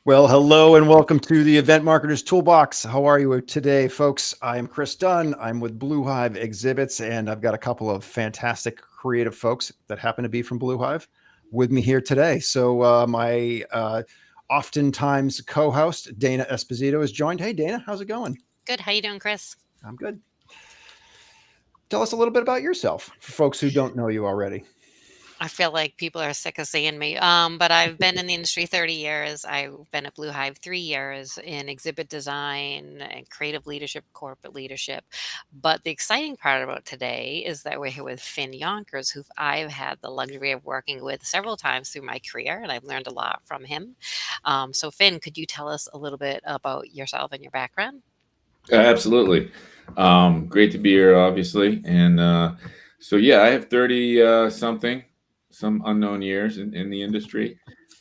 Well, hello and welcome to the Event Marketers Toolbox. How are you today, folks? I am Chris Dunn. I'm with BlueHive Exhibits, and I've got a couple of fantastic creative folks that happen to be from BlueHive with me here today. So my oftentimes co-host, Dana Esposito, is joined. Hey, Dana, how's it going? Good. How you doing, Chris? I'm good. Tell us a little bit about yourself for folks who don't know you already. I feel like people are sick of seeing me. But I've been in the industry 30 years. I've been at Blue Hive 3 years in exhibit design and creative leadership, corporate leadership. But the exciting part about today is that we're here with Finn Yonkers, who I've had the luxury of working with several times through my career, and I've learned a lot from him. So, Finn, could you tell us a little bit about yourself and your background? Absolutely. Great to be here, obviously. And I have 30 something, some unknown years in the industry.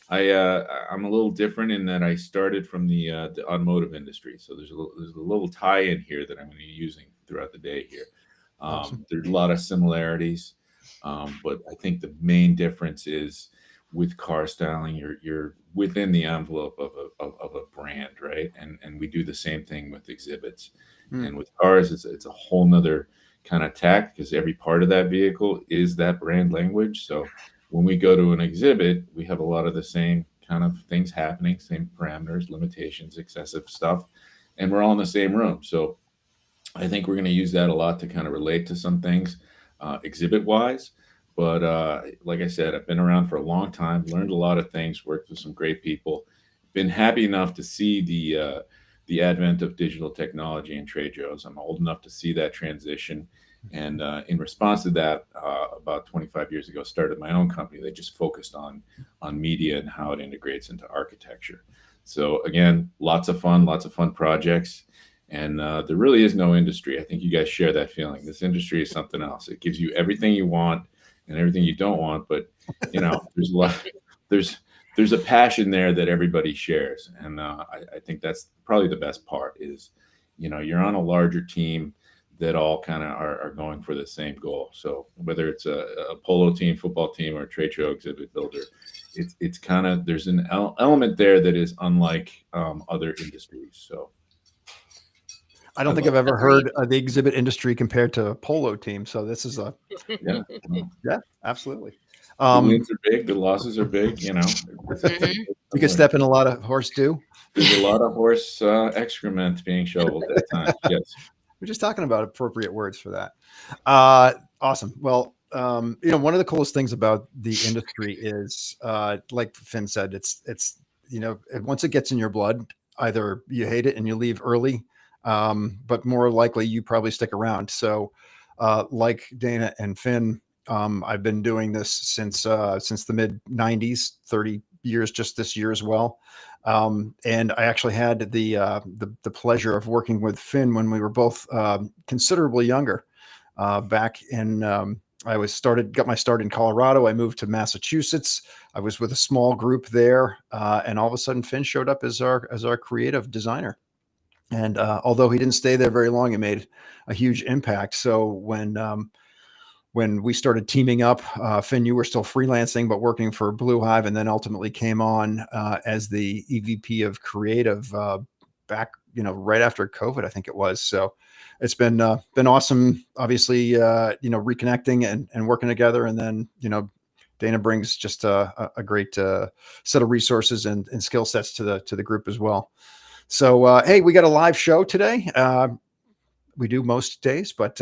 I'm a little different in that I started from the automotive industry. So there's a little tie in here that I'm going to be using throughout the day here. Awesome. There's a lot of similarities, but I think the main difference is with car styling, you're within the envelope of a brand, right? And we do the same thing with exhibits. Hmm. And with cars, it's a whole nother kind of tack because every part of that vehicle is that brand language. So when we go to an exhibit, we have a lot of the same kind of things happening, same parameters, limitations, excessive stuff, and we're all in the same room. So I think we're going to use that a lot to kind of relate to some things exhibit wise. But like I said, I've been around for a long time, learned a lot of things, worked with some great people, been happy enough to see the advent of digital technology and trade shows. I'm old enough to see that transition. And in response to that, about 25 years ago, started my own company that just focused on media and how it integrates into architecture. So again, lots of fun projects. And there really is no industry. I think you guys share that feeling. This industry is something else. It gives you everything you want and everything you don't want. But there's a lot. There's there's a passion there that everybody shares, and I think that's probably the best part. Is you're on a larger team that all kind of are going for the same goal. So whether it's a polo team, football team, or a trade show exhibit builder, it's kind of there's an element there that is unlike other industries. So I I don't think I've love ever Agreed. heard the exhibit industry compared to a polo team. So this is a yeah. yeah, absolutely. The Um, wins are big, the losses are big. hmm you can step in a lot of horse do. There's a lot of horse excrement being shoveled at times. Yes. We're just talking about appropriate words for that. Awesome. Well, one of the coolest things about the industry is, like Finn said, it's once it gets in your blood, either you hate it and you leave early, but more likely you probably stick around. So, like Dana and Finn, I've been doing this since the mid '90s, 30 years just this year as well. And I actually had the pleasure of working with Finn when we were both considerably younger. Back in got my start in Colorado. I moved to Massachusetts. I was with a small group there, and all of a sudden Finn showed up as our creative designer. And although he didn't stay there very long, he made a huge impact. So when we started teaming up, Finn, you were still freelancing, but working for Blue Hive, and then ultimately came on as the EVP of Creative back, right after COVID, I think it was. So it's been awesome, obviously, reconnecting and working together. And then, Dana brings just a great set of resources and skill sets to the group as well. So, hey, we got a live show today. We do most days, but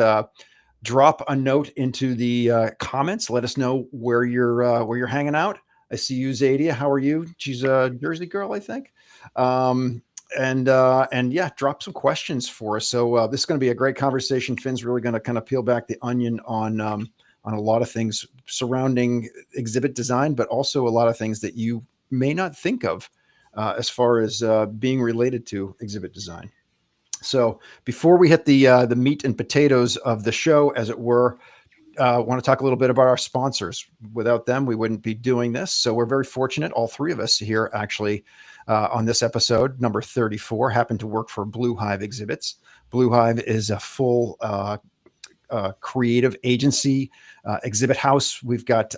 drop a note into the comments. Let us know where you're hanging out. I see you, Zadia. How are you? She's a Jersey girl, I think. And yeah, drop some questions for us. So this is going to be a great conversation. Finn's really going to kind of peel back the onion on a lot of things surrounding exhibit design, but also a lot of things that you may not think of as far as being related to exhibit design. So before we hit the meat and potatoes of the show, as it were, I want to talk a little bit about our sponsors. Without them, we wouldn't be doing this. So we're very fortunate, all three of us here actually on this episode, number 34, happen to work for BlueHive Exhibits. BlueHive is a full creative agency, exhibit house. We've got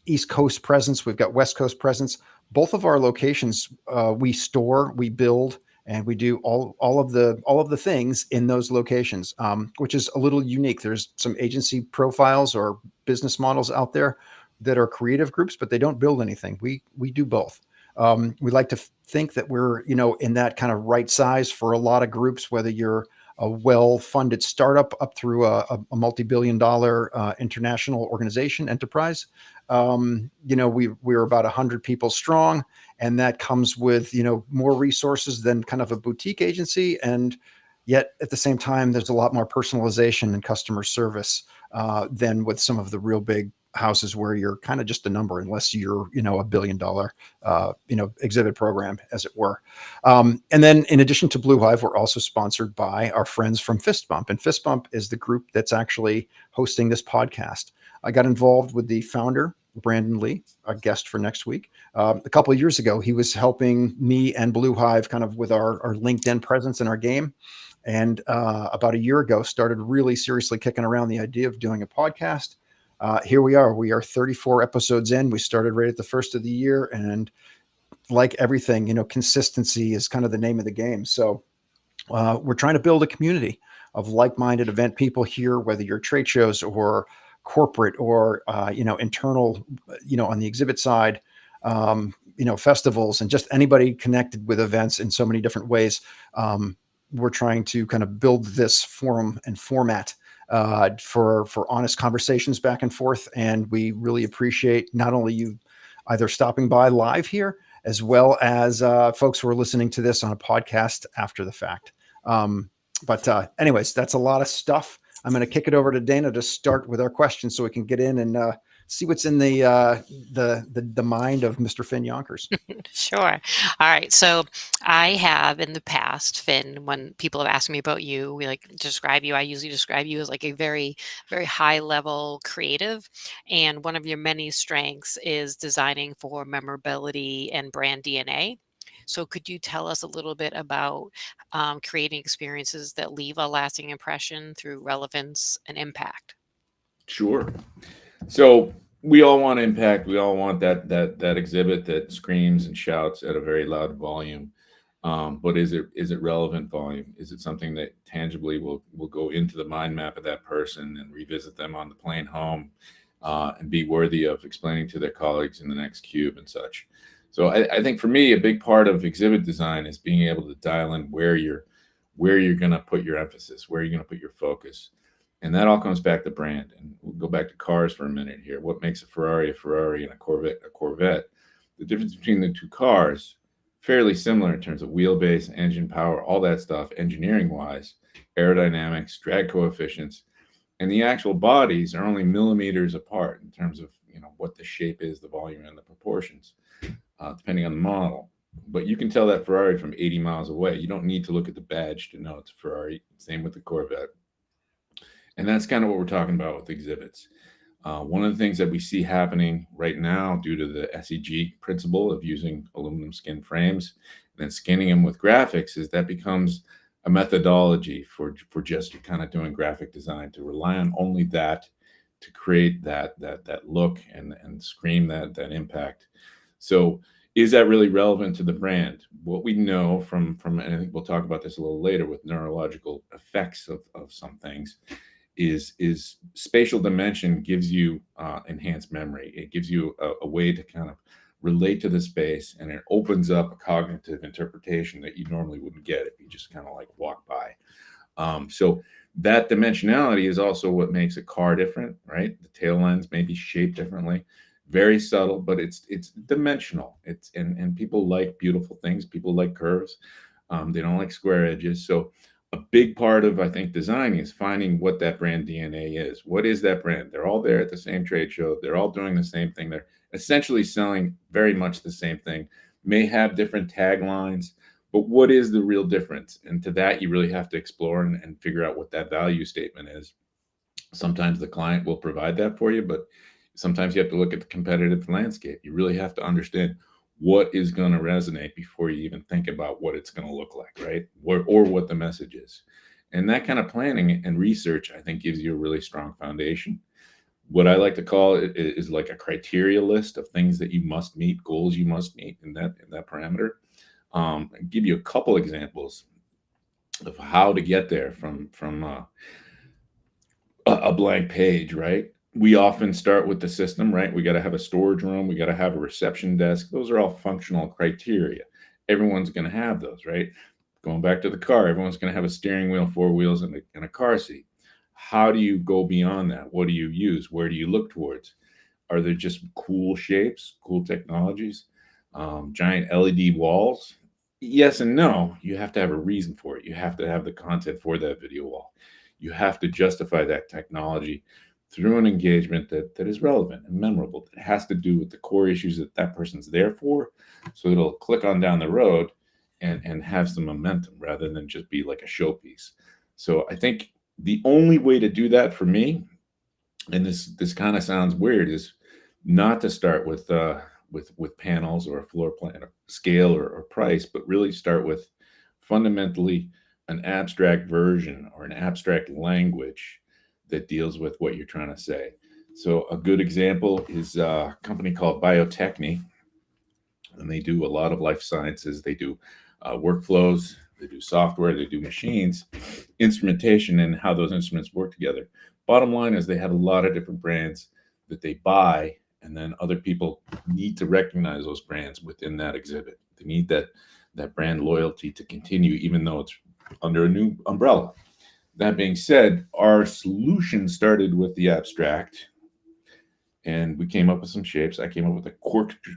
East Coast presence. We've got West Coast presence. both of our locations, we store, we build, and we do all of the things in those locations, which is a little unique. There's some agency profiles or business models out there that are creative groups, but they don't build anything. We do both. We like to think that we're, in that kind of right size for a lot of groups, whether you're a well-funded startup up through a multi-billion-dollar international organization enterprise. We're about 100 people strong, and that comes with more resources than kind of a boutique agency, and yet at the same time, there's a lot more personalization and customer service than with some of the real big houses where you're kind of just a number, unless you're a $1 billion exhibit program, as it were. And then in addition to BlueHive, we're also sponsored by our friends from Fist Bump, and Fist Bump is the group that's actually hosting this podcast. I got involved with the founder, Brandon Lee, our guest for next week. A couple of years ago, he was helping me and BlueHive kind of with our LinkedIn presence in our game. And about a year ago, started really seriously kicking around the idea of doing a podcast. Here we are. We are 34 episodes in. We started right at the first of the year. And like everything, consistency is kind of the name of the game. So we're trying to build a community of like-minded event people here, whether you're trade shows or corporate or, internal, on the exhibit side, festivals, and just anybody connected with events in so many different ways. We're trying to kind of build this forum and format for honest conversations back and forth. And we really appreciate not only you either stopping by live here, as well as folks who are listening to this on a podcast after the fact. But anyways, that's a lot of stuff. I'm going to kick it over to Dana to start with our questions so we can get in and see what's in the mind of Mr. Finn Yonkers. Sure. All right. So I have in the past, Finn, when people have asked me about you, we like to describe you. I usually describe you as like a very, very high level creative. And one of your many strengths is designing for memorability and brand DNA. So could you tell us a little bit about creating experiences that leave a lasting impression through relevance and impact? Sure. So we all want impact. We all want that exhibit that screams and shouts at a very loud volume. But is it relevant volume? Is it something that tangibly will go into the mind map of that person and revisit them on the plane home, and be worthy of explaining to their colleagues in the next cube and such? So I think for me, a big part of exhibit design is being able to dial in where you're going to put your emphasis, where you're going to put your focus. And that all comes back to brand. And we'll go back to cars for a minute here. What makes a Ferrari and a Corvette a Corvette? The difference between the two cars, fairly similar in terms of wheelbase, engine power, all that stuff, engineering-wise, aerodynamics, drag coefficients, and the actual bodies are only millimeters apart in terms of what the shape is, the volume, and the proportions, depending on the model. But you can tell that Ferrari from 80 miles away. You don't need to look at the badge to know it's a Ferrari. Same with the Corvette. And that's kind of what we're talking about with exhibits. One of the things that we see happening right now due to the SEG principle of using aluminum skin frames and then skinning them with graphics is that becomes a methodology for just kind of doing graphic design, to rely on only that to create that look and scream that impact. So is that really relevant to the brand? What we know from and I think we'll talk about this a little later with neurological effects of some things, is spatial dimension gives you enhanced memory. It gives you a way to kind of relate to the space, and it opens up a cognitive interpretation that you normally wouldn't get if you just kind of like walk by. So that dimensionality is also what makes a car different, right? The tail lens may be shaped differently, very subtle, but it's dimensional. And people like beautiful things. People like curves. They don't like square edges. So a big part of, I think, design is finding what that brand DNA is. What is that brand? They're all there at the same trade show. They're all doing the same thing. They're essentially selling very much the same thing, may have different taglines, but what is the real difference? And to that, you really have to explore and figure out what that value statement is. Sometimes the client will provide that for you, but sometimes you have to look at the competitive landscape. You really have to understand what is going to resonate before you even think about what it's going to look like, right? Or what the message is. And that kind of planning and research, I think, gives you a really strong foundation. What I like to call it is like a criteria list of things that you must meet, goals you must meet in that parameter. I'll give you a couple examples of how to get there from a blank page, right? We often start with the system, right? We got to have a storage room, we got to have a reception desk. Those are all functional criteria. Everyone's going to have those, right? Going back to the car, everyone's going to have a steering wheel, four wheels, and a car seat. How do you go beyond that? What do you use? Where do you look towards? Are there just cool shapes, cool technologies, giant LED walls? Yes and no. You have to have a reason for it. You have to have the content for that video wall. You have to justify that technology through an engagement that is relevant and memorable, that has to do with the core issues that that person's there for. So it'll click on down the road and have some momentum rather than just be like a showpiece. So I think the only way to do that for me, and this kind of sounds weird, is not to start with panels or a floor plan or scale or price, but really start with fundamentally an abstract version or an abstract language that deals with what you're trying to say. So a good example is a company called Biotechne, and they do a lot of life sciences. They do workflows, they do software, they do machines, instrumentation, and how those instruments work together. Bottom line is they have a lot of different brands that they buy, and then other people need to recognize those brands within that exhibit. They need that brand loyalty to continue, even though it's under a new umbrella. That being said, our solution started with the abstract, and we came up with some shapes. I came up with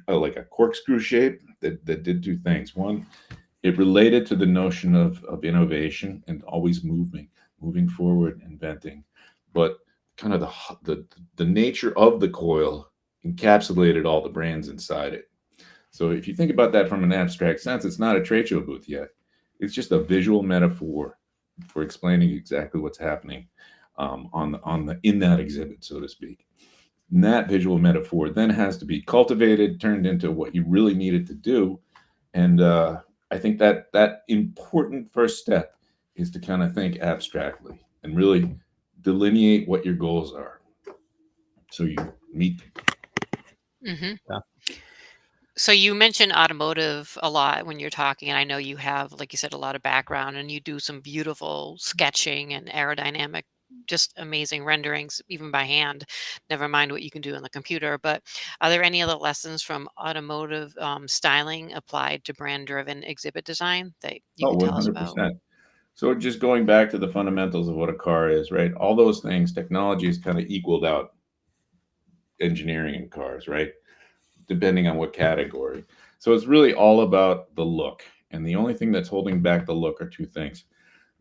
like a corkscrew shape that did two things. One, it related to the notion of innovation and always moving forward, inventing, but kind of the nature of the coil encapsulated all the brands inside it. So if you think about that from an abstract sense, it's not a trade show booth yet. It's just a visual metaphor for explaining exactly what's happening in that exhibit, so to speak. And that visual metaphor then has to be cultivated, turned into what you really need it to do. And I think that important first step is to kind of think abstractly and really delineate what your goals are, so you meet them. Hmm. Yeah. So you mentioned automotive a lot when you're talking, and I know you have, like you said, a lot of background, and you do some beautiful sketching and aerodynamic, just amazing renderings, even by hand. Never mind what you can do on the computer. But are there any other lessons from automotive styling applied to brand-driven exhibit design that you Oh, could tell us about? 100%. So just going back to the fundamentals of what a car is, right? All those things, technology has kind of equaled out engineering in cars, right? Depending on what category. So it's really all about the look. And the only thing that's holding back the look are two things.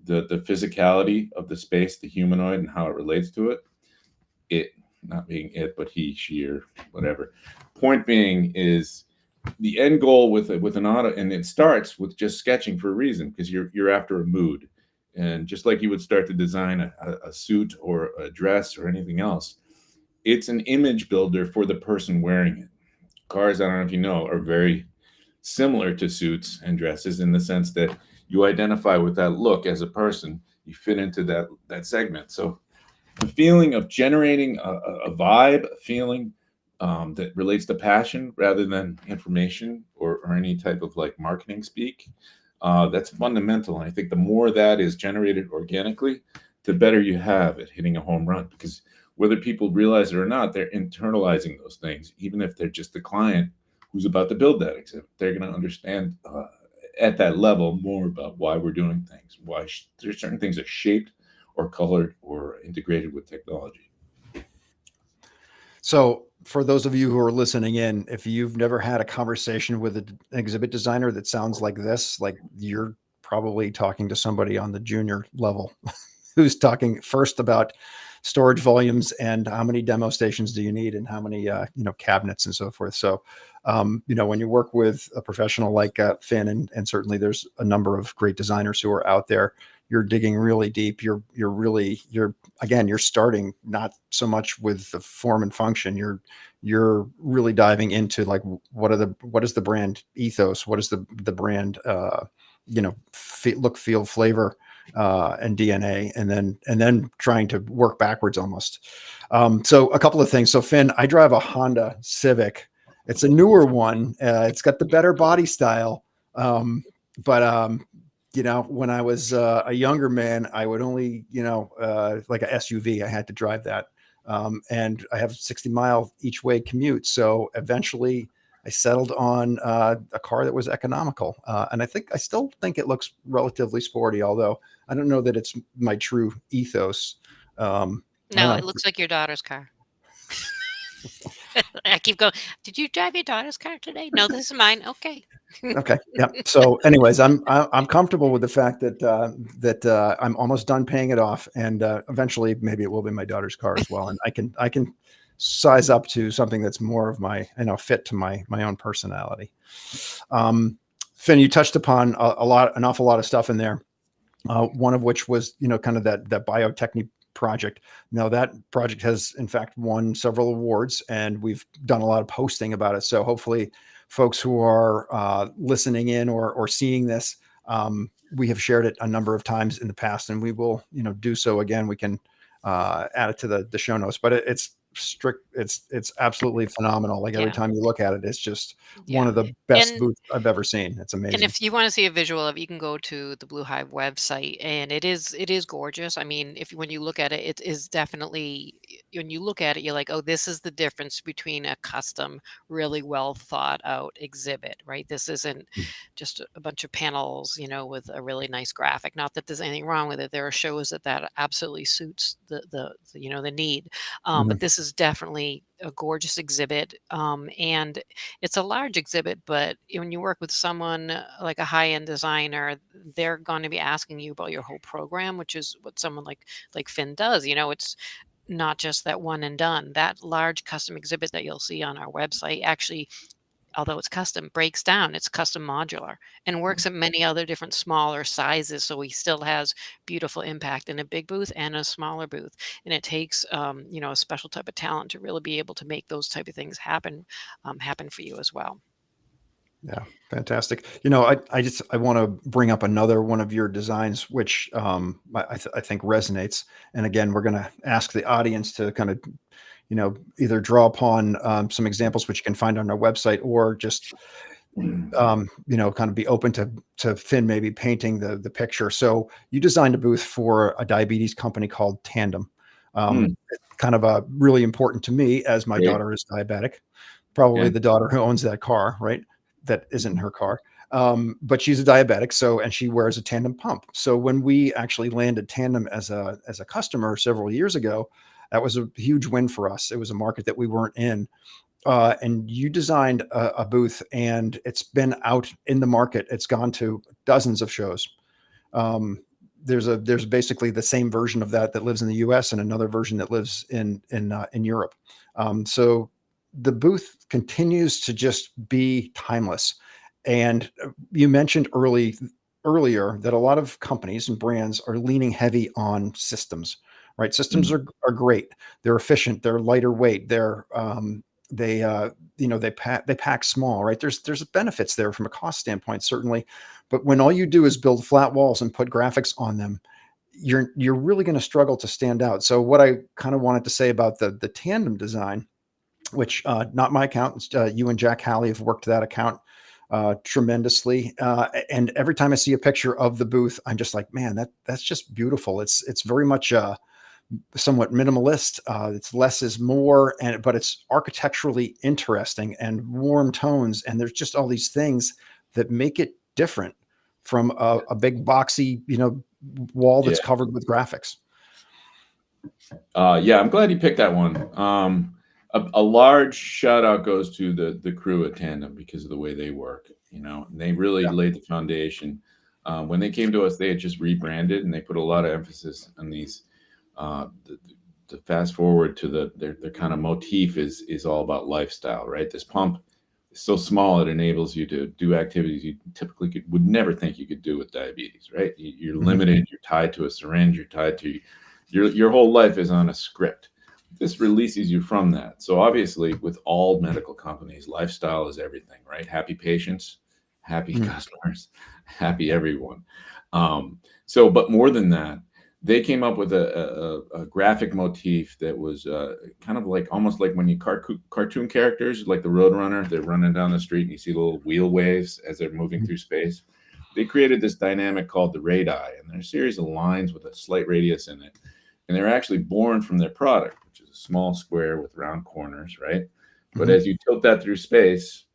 The physicality of the space, the humanoid, and how it relates to it. It, not being it, but he, she, or whatever. Point being is the end goal with an auto, and it starts with just sketching for a reason, because you're after a mood. And just like you would start to design a suit or a dress or anything else, it's an image builder for the person wearing it. Cars, I don't know if you know, are very similar to suits and dresses in the sense that you identify with that look as a person. You fit into that segment. So the feeling of generating a vibe, a feeling that relates to passion rather than information or any type of like marketing speak, that's fundamental. And I think the more that is generated organically, the better you have at hitting a home run, because whether people realize it or not, they're internalizing those things. Even if they're just the client who's about to build that exhibit, they're going to understand at that level more about why we're doing things, why there's certain things are shaped or colored or integrated with technology. So for those of you who are listening in, if you've never had a conversation with an exhibit designer that sounds like this, like you're probably talking to somebody on the junior level who's talking first about storage volumes and how many demo stations do you need and how many cabinets and so forth. So when you work with a professional like Finn, and certainly there's a number of great designers who are out there, you're digging really deep. You're starting not so much with the form and function. You're really diving into like what is the brand ethos, what is the brand look, feel, flavor, and DNA, and then trying to work backwards almost. So a couple of things. So Finn, I drive a Honda Civic. It's a newer one. It's got the better body style. But when I was a younger man, I would only, like a SUV, I had to drive that. And I have a 60-mile each way commute. So eventually I settled on a car that was economical. And I still think it looks relatively sporty, although I don't know that it's my true ethos. No, it looks like your daughter's car. I keep going, did you drive your daughter's car today? No, this is mine. Okay. Okay. Yeah. So anyways, I'm comfortable with the fact that I'm almost done paying it off, and eventually maybe it will be my daughter's car as well. And I can size up to something that's more of my, fit to my own personality. Finn, you touched upon an awful lot of stuff in there. One of which was, kind of that Biotechne project. Now that project has in fact won several awards, and we've done a lot of posting about it. So hopefully folks who are listening in or seeing this, we have shared it a number of times in the past, and we will, do so again. We can add it to the show notes, but it's absolutely phenomenal. Like every time you look at it, it's just one of the best booths I've ever seen. It's amazing. And if you want to see a visual of it, you can go to the BlueHive website, and it is gorgeous. I mean, when you look at it, it is definitely, when you look at it, you're like, oh, this is the difference between a custom, really well thought out exhibit, right? This isn't just a bunch of panels, with a really nice graphic. Not that there's anything wrong with it. There are shows that absolutely suits the need. But this is definitely a gorgeous exhibit. And it's a large exhibit, but when you work with someone like a high-end designer, they're going to be asking you about your whole program, which is what someone like Finn does. It's not just that one and done. That large custom exhibit that you'll see on our website actually, although it's custom, breaks down. It's custom modular and works at many other different smaller sizes. So he still has beautiful impact in a big booth and a smaller booth. And it takes, a special type of talent to really be able to make those type of things happen for you as well. Yeah, fantastic. I want to bring up another one of your designs, which I think resonates. And again, we're going to ask the audience to kind of, either draw upon some examples which you can find on our website, or just, kind of be open to Finn maybe painting the picture. So you designed a booth for a diabetes company called Tandem. Kind of really important to me, as my daughter is diabetic, probably the daughter who owns that car, right? That isn't her car. But she's a diabetic. And she wears a Tandem pump. So when we actually landed Tandem as a customer several years ago, that was a huge win for us. It was a market that we weren't in. And you designed a booth, and it's been out in the market. It's gone to dozens of shows. There's basically the same version of that lives in the US, and another version that lives in Europe. So the booth continues to just be timeless. And you mentioned earlier that a lot of companies and brands are leaning heavy on systems, right? Systems are great. They're efficient. They're lighter weight. They pack small, right? There's benefits there from a cost standpoint, certainly. But when all you do is build flat walls and put graphics on them, you're really going to struggle to stand out. So what I kind of wanted to say about the Tandem design, which not my account, you and Jack Halley have worked that account tremendously. And every time I see a picture of the booth, I'm just like, man, that's just beautiful. It's very much somewhat minimalist. It's less is more, but it's architecturally interesting and warm tones. And there's just all these things that make it different from a big boxy, wall that's covered with graphics. I'm glad you picked that one. A large shout out goes to the crew at Tandem, because of the way they work, and they really laid the foundation. When they came to us, they had just rebranded, and they put a lot of emphasis on these. The fast forward to their kind of motif is all about lifestyle, right? This pump is so small, it enables you to do activities you typically would never think you could do with diabetes, right? You're limited. You're tied to a syringe. You're tied to your whole life is on a script. This releases you from that. So obviously, with all medical companies, lifestyle is everything, right? Happy patients, happy Mm. customers, happy everyone. But more than that, they came up with a graphic motif that was kind of like almost like when you cartoon characters, like the Roadrunner, they're running down the street and you see little wheel waves as they're moving through space. They created this dynamic called the radii, and they're a series of lines with a slight radius in it. And they're actually born from their product, which is a small square with round corners, right? But Mhm. as you tilt that through space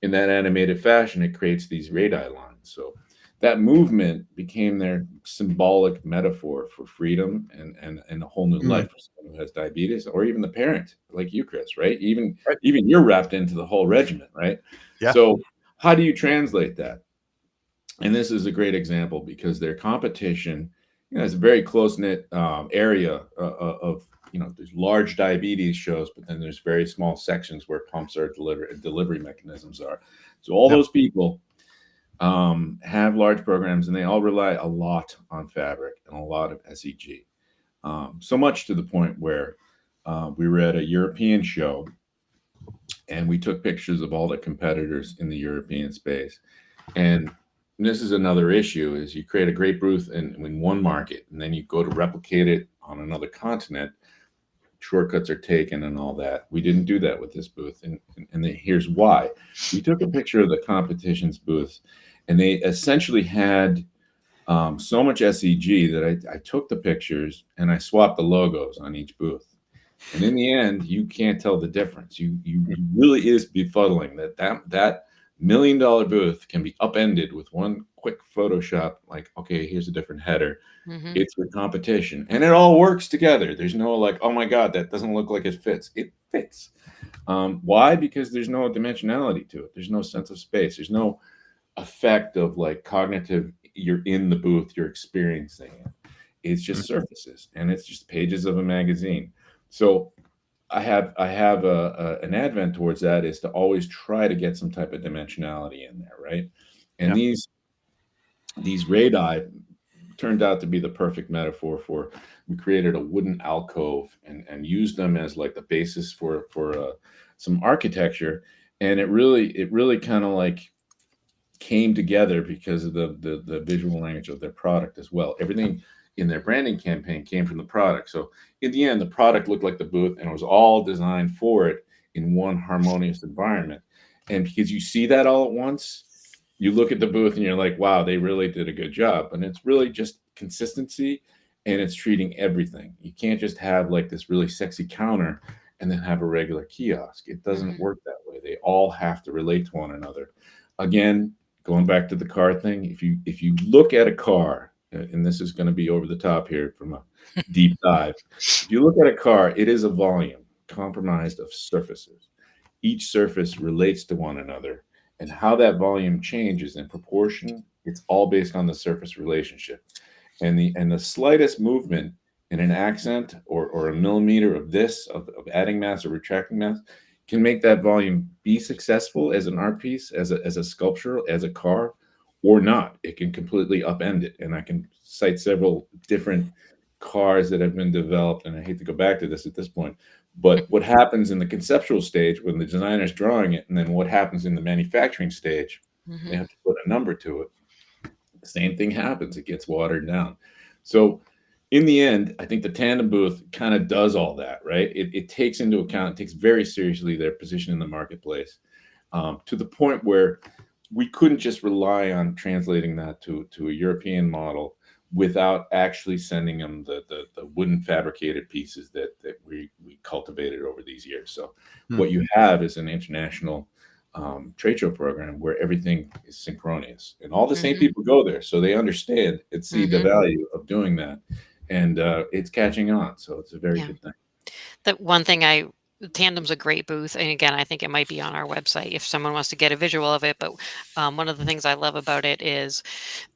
in that animated fashion, it creates these radii lines. So that movement became their symbolic metaphor for freedom and a whole new Mm. life for someone who has diabetes, or even the parent like you, Chris, right? Even Right. even you're wrapped into the whole regimen, right? Yeah. So how do you translate that? And this is a great example because their competition, it's a very close knit area of, there's large diabetes shows, but then there's very small sections where pumps are delivery mechanisms are. So all Yeah. those people have large programs, and they all rely a lot on fabric and a lot of SEG. So much to the point where we were at a European show and we took pictures of all the competitors in the European space. And this is another issue: is you create a great booth in one market, and then you go to replicate it on another continent. Shortcuts are taken and all that. We didn't do that with this booth, and here's why. We took a picture of the competition's booth, and they essentially had so much SEG that I took the pictures and I swapped the logos on each booth. And in the end, you can't tell the difference. You really is befuddling that $1 million booth can be upended with one quick Photoshop. Like, okay, here's a different header. Hmm. It's your competition, and it all works together. There's no like, oh my god, that doesn't look like it fits. It fits. Why? Because there's no dimensionality to it. There's no sense of space. There's no effect of like cognitive. You're in the booth. You're experiencing it. It's Mm. just surfaces, and it's just pages of a magazine. So I have an advent towards that is to always try to get some type of dimensionality in there, right? And Yeah. these radii turned out to be the perfect metaphor for. We created a wooden alcove and used them as like the basis for some architecture, and it really kind of like came together because of the visual language of their product as well. Everything in their branding campaign came from the product. So in the end, the product looked like the booth, and it was all designed for it in one harmonious environment. And because you see that all at once, you look at the booth and you're like, wow, they really did a good job. And it's really just consistency, and it's treating everything. You can't just have like this really sexy counter and then have a regular kiosk. It doesn't Hmm. work that way. They all have to relate to one another. Again, going back to the car thing, if you look at a car, and this is going to be over the top here from a deep dive. If you look at a car, it is a volume comprised of surfaces. Each surface relates to one another, and how that volume changes in proportion, it's all based on the surface relationship. And the slightest movement in an accent or a millimeter of this of adding mass or retracting mass can make that volume be successful as an art piece, as a sculpture, as a car, or not. It can completely upend it. And I can cite several different cars that have been developed, and I hate to go back to this at this point, but what happens in the conceptual stage when the designer's drawing it, and then what happens in the manufacturing stage, they Hmm. have to put a number to it. The same thing happens. It gets watered down. So in the end, I think the tandem booth kind of does all that, right? It takes into account, it takes very seriously their position in the marketplace, to the point where we couldn't just rely on translating that to a European model without actually sending them the wooden fabricated pieces that we cultivated over these years. So Mm. what you have is an international trade show program where everything is synchronous, and all the same Hmm. people go there, so they understand and see the Hmm. value of doing that, and it's catching on. So it's a very Yeah. good thing. The one thing Tandem's a great booth, and again, I think it might be on our website if someone wants to get a visual of it. But one of the things I love about it is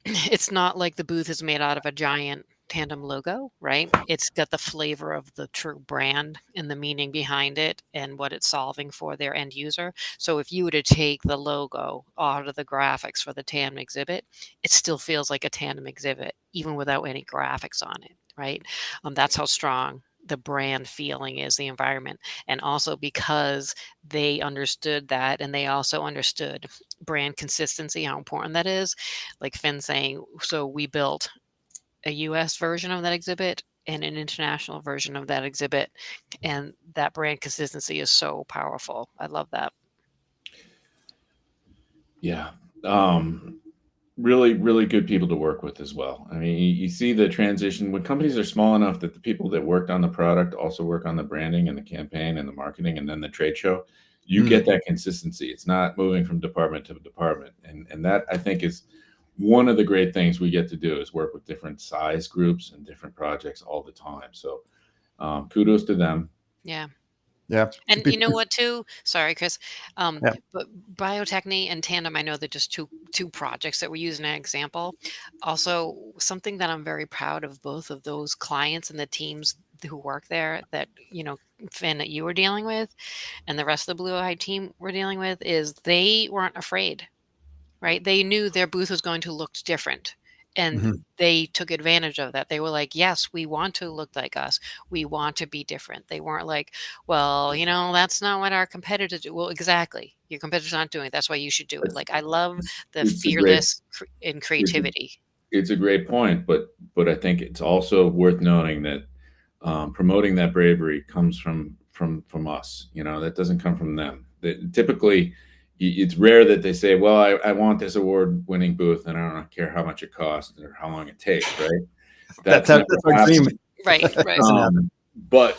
it's not like the booth is made out of a giant Tandem logo, right? It's got the flavor of the true brand and the meaning behind it and what it's solving for their end user. So if you were to take the logo out of the graphics for the Tandem exhibit, it still feels like a Tandem exhibit, even without any graphics on it, right? That's how strong the brand feeling is, the environment, and also because they understood that, and they also understood brand consistency, how important that is. Like Finn saying, so we built a US version of that exhibit and an international version of that exhibit, and that brand consistency is so powerful. I love that. Yeah. Really, really good people to work with as well. I mean, you see the transition when companies are small enough that the people that worked on the product also work on the branding and the campaign and the marketing and then the trade show. You get that consistency. It's not moving from department to department. And that, I think, is one of the great things we get to do, is work with different size groups and different projects all the time. So kudos to them. Yeah. Yeah. And you know what, too? Sorry, Chris. Yeah. But Biotechne and Tandem, I know they're just two projects that we're using an example. Also, something that I'm very proud of both of those clients and the teams who work there, that, Finn, that you were dealing with, and the rest of the BlueHive team were dealing with, is they weren't afraid, right? They knew their booth was going to look different. And they took advantage of that. They were like, yes, we want to look like us. We want to be different. They weren't like, well, that's not what our competitors do. Well, exactly. Your competitors aren't doing it. That's why you should do it. Like, I love the fearless in creativity. It's a great point, but I think it's also worth noting that promoting that bravery comes from us. That doesn't come from them. Typically, it's rare that they say, well, I want this award-winning booth, and I don't care how much it costs or how long it takes, right? That's our dream. Right. But,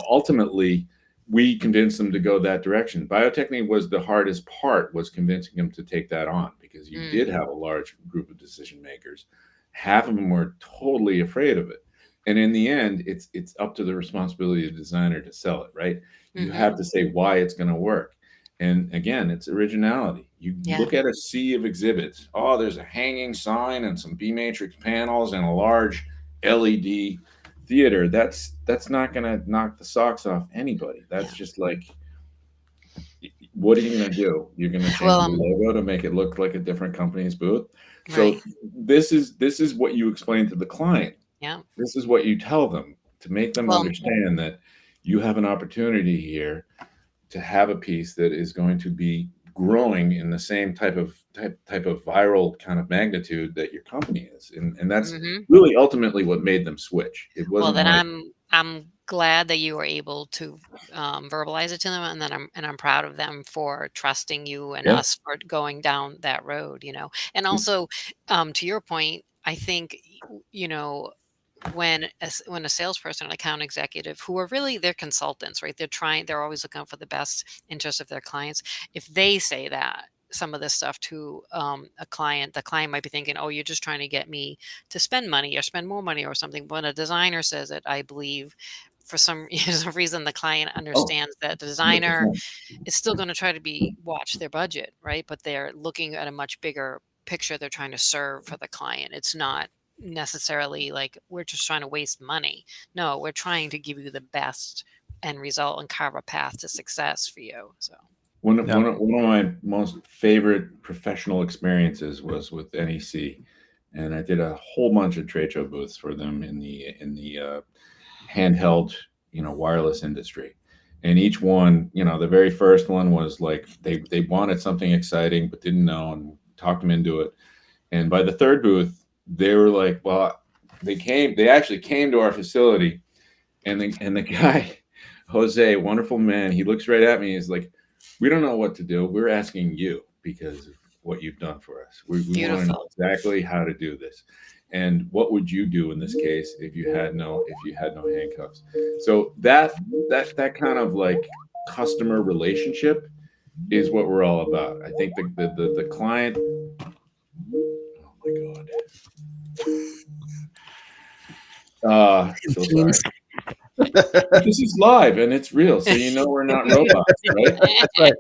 ultimately, we convinced them to go that direction. Biotechne was the hardest part, was convincing them to take that on, because you did have a large group of decision makers. Half of them were totally afraid of it. And in the end, it's up to the responsibility of the designer to sell it, right? You have to say why it's going to work. And again, it's originality. You look at a sea of exhibits. Oh, there's a hanging sign and some B matrix panels and a large LED theater. That's not going to knock the socks off anybody. That's just like, what are you going to do? You're going to change the logo to make it look like a different company's booth. So this is what you explain to the client. Yeah. This is what you tell them, to make them understand that you have an opportunity here to have a piece that is going to be growing in the same type of viral kind of magnitude that your company is, and that's really ultimately what made them switch. It wasn't. Well, then I'm glad that you were able to verbalize it to them, and I'm proud of them for trusting you and us for going down that road. And also, to your point, I think when a salesperson, an account executive, who are really, they're consultants, right? They're always looking out for the best interest of their clients. If they say that some of this stuff to a client, the client might be thinking, oh, you're just trying to get me to spend money or spend more money or something. When a designer says it, I believe for some reason, the client understands that the designer is still going to try to watch their budget, right? But they're looking at a much bigger picture. They're trying to serve for the client. It's not necessarily like we're just trying to waste money. No, we're trying to give you the best end result and carve a path to success for you. So one of my most favorite professional experiences was with NEC, and I did a whole bunch of trade show booths for them in the handheld wireless industry. And each one, the very first one was like they wanted something exciting but didn't know, and talked them into it. And by the third booth, they were like, well, they actually came to our facility, and the guy, Jose, wonderful man, he looks right at me. He's like, we don't know what to do. We're asking you because of what you've done for us. We want to know exactly how to do this. And what would you do in this case if you had no handcuffs? So that kind of like customer relationship is what we're all about. I think the client. Oh my God. So sorry. This is live and it's real, so we're not robots, right? That's right.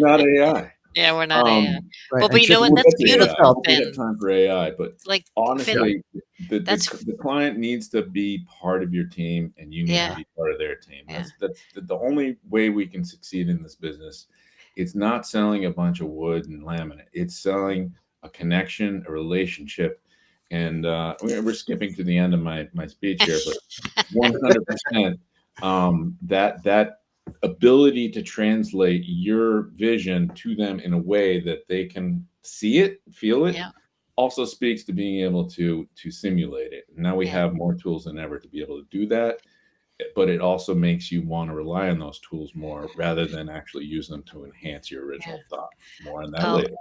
Not AI. Yeah, we're not AI. Right. Well, but you know what? That's beautiful. We have time for AI, but like honestly, the client needs to be part of your team, and you need to be part of their team. That's the only way we can succeed in this business. It's not selling a bunch of wood and laminate. It's selling a connection, a relationship. And we're skipping to the end of my speech here, but 100%, that ability to translate your vision to them in a way that they can see it, feel it, Yeah. also speaks to being able to simulate it. Now we Yeah. have more tools than ever to be able to do that, but it also makes you want to rely on those tools more rather than actually use them to enhance your original thought. More on that Oh, later.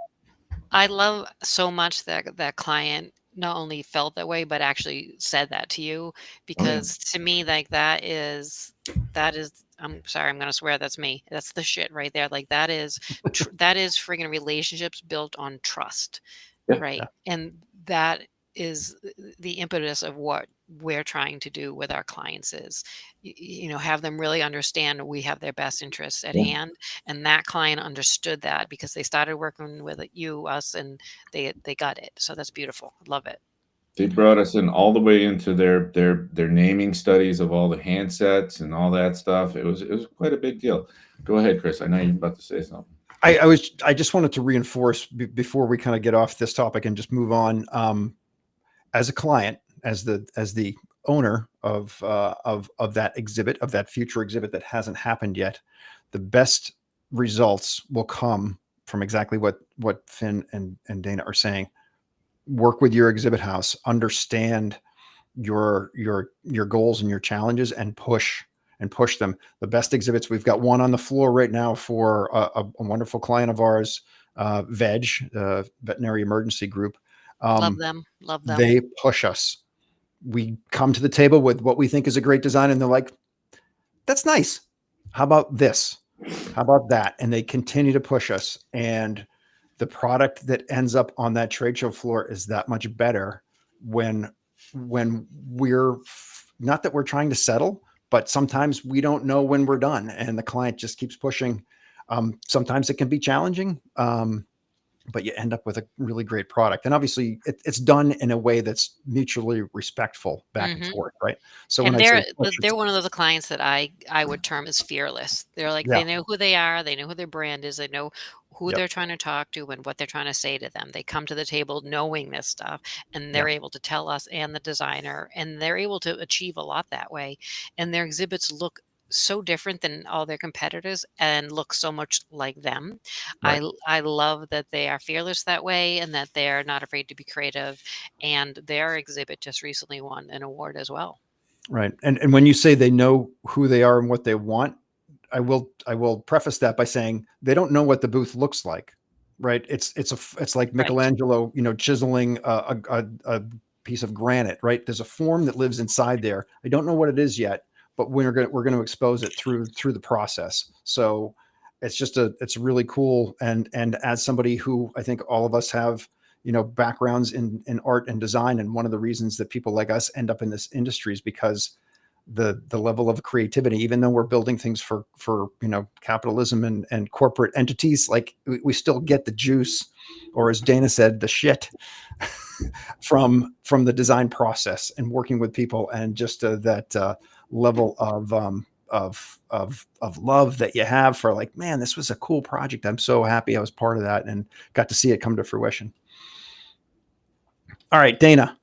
I love so much that that client not only felt that way, but actually said that to you, Oh yeah. because to me, like that is, I'm sorry, I'm gonna swear, that's me. That's the shit right there. Like that is friggin' relationships built on trust. Yeah. Right. And that is the impetus of what we're trying to do with our clients is, have them really understand we have their best interests at Yeah. hand. And that client understood that because they started working with us, and they got it. So that's beautiful. Love it. They brought us in all the way into their naming studies of all the handsets and all that stuff. It was quite a big deal. Go ahead, Chris. I know you're about to say something. I just wanted to reinforce before we kind of get off this topic and just move on. As a client, as the owner of that exhibit, of that future exhibit that hasn't happened yet, the best results will come from exactly what Finn and Dana are saying. Work with your exhibit house, understand your goals and your challenges, and push them. The best exhibits, we've got one on the floor right now for a wonderful client of ours, Veterinary Emergency Group. Love them. Love them. They push us. We come to the table with what we think is a great design, and they're like, that's nice. How about this? How about that? And they continue to push us. And the product that ends up on that trade show floor is that much better when we're not that we're trying to settle, but sometimes we don't know when we're done and the client just keeps pushing. Sometimes it can be challenging, but you end up with a really great product. And obviously it's done in a way that's mutually respectful back and forth. Right. So when And I say they're one of those clients that I would term as fearless. They're like, yeah, they know who they are, they know who their brand is, they know who yep, they're trying to talk to and what they're trying to say to them. They come to the table knowing this stuff, and yeah, they're able to tell us and the designer, and they're able to achieve a lot that way. And their exhibits look so different than all their competitors and look so much like them. right. I love that they are fearless that way, and that they're not afraid to be creative. And their exhibit just recently won an award as well. Right. And when you say they know who they are and what they want, I will preface that by saying they don't know what the booth looks like. Right. It's like Right. Michelangelo, chiseling a piece of granite. Right. There's a form that lives inside there. I don't know what it is yet, but we're going to expose it through the process. So it's really cool. And as somebody who, I think all of us have, backgrounds in art and design, and one of the reasons that people like us end up in this industry is because the level of creativity, even though we're building things for capitalism and corporate entities, like we still get the juice, or as Dana said, the shit from the design process and working with people, and just that level of love that you have for, like, man, this was a cool project. I'm so happy I was part of that and got to see it come to fruition. All right, Dana,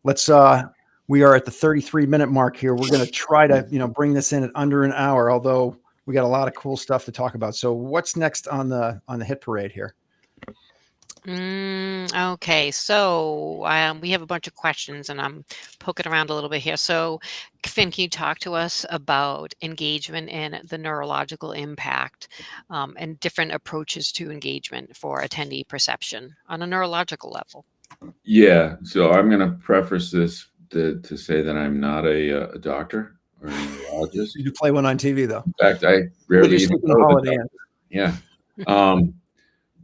we are at the 33-minute mark here. We're going to try to, bring this in at under an hour, although we got a lot of cool stuff to talk about. So what's next on the hit parade here? Okay, so we have a bunch of questions, and I'm poking around a little bit here. So, Finn, can you talk to us about engagement and the neurological impact, and different approaches to engagement for attendee perception on a neurological level? Yeah. So I'm going to preface this to say that I'm not a doctor or a neurologist. You do play one on TV, though. In fact, I rarely even know the doctor. Yeah.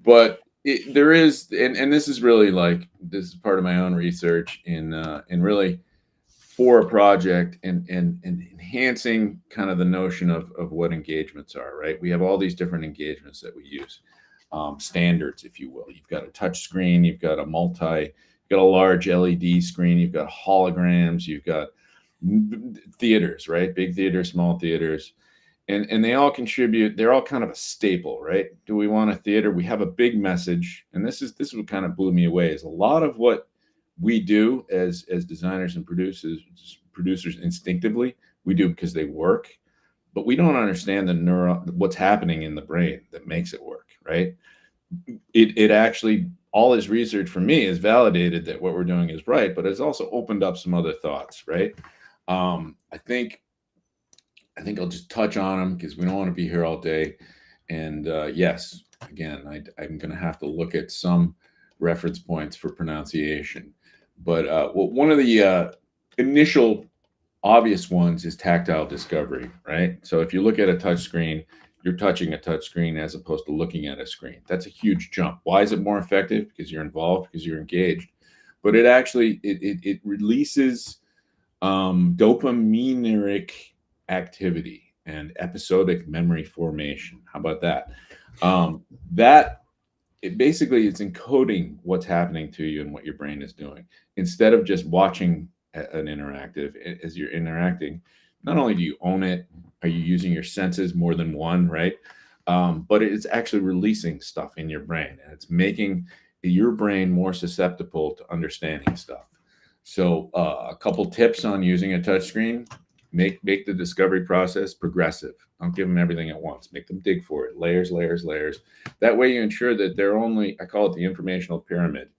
But there is, and this is really this is part of my own research in really for a project and enhancing kind of the notion of what engagements are, right? We have all these different engagements that we use, standards, if you will. You've got a touch screen, you've got a large LED screen, you've got holograms, you've got theaters, right? Big theaters, small theaters. And they all contribute. They're all kind of a staple, right? Do we want a theater? We have a big message. And this is what kind of blew me away, is a lot of what we do as designers and producers instinctively, we do because they work. but we don't understand what's happening in the brain that makes it work, right? It actually, all this research for me has validated that what we're doing is right, but it's also opened up some other thoughts, right? I think I'll just touch on them because we don't want to be here all day. And yes, again, I'm going to have to look at some reference points for pronunciation. But one of the initial obvious ones is tactile discovery, right? So if you look at a touch screen, you're touching a touch screen as opposed to looking at a screen. That's a huge jump. Why is it more effective? Because you're involved, because you're engaged. But it actually it releases dopaminergic activity and episodic memory formation. How about that? That it basically it's encoding what's happening to you and what your brain is doing. Instead of just watching an interactive, as you're interacting, not only do you own it, are you using your senses more than one, right? But it's actually releasing stuff in your brain, and it's making your brain more susceptible to understanding stuff. So a couple tips on using a touchscreen: make the discovery process progressive. Don't give them everything at once. Make them dig for it, layers, layers, layers. That way you ensure that they're only, I call it the informational pyramid.